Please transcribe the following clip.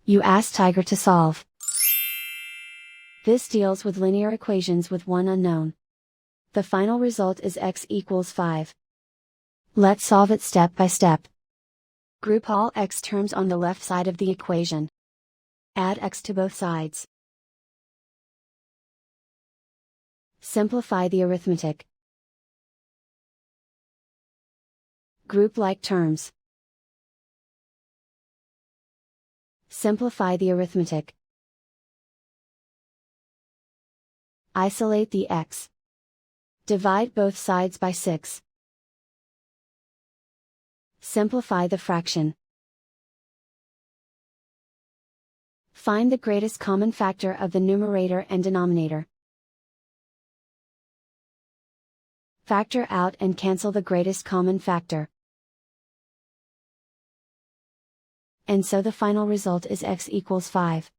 You ask Tiger to solve. This deals with linear equations with one unknown. The final result is x equals 5. Let's solve it step by step. Group all x terms on the left side of the equation. Add x to both sides. Simplify the arithmetic. Group like terms. Simplify the arithmetic. Isolate the x. Divide both sides by 6. Simplify the fraction. Find the greatest common factor of the numerator and denominator. Factor out and cancel the greatest common factor. And so the final result is x equals 5.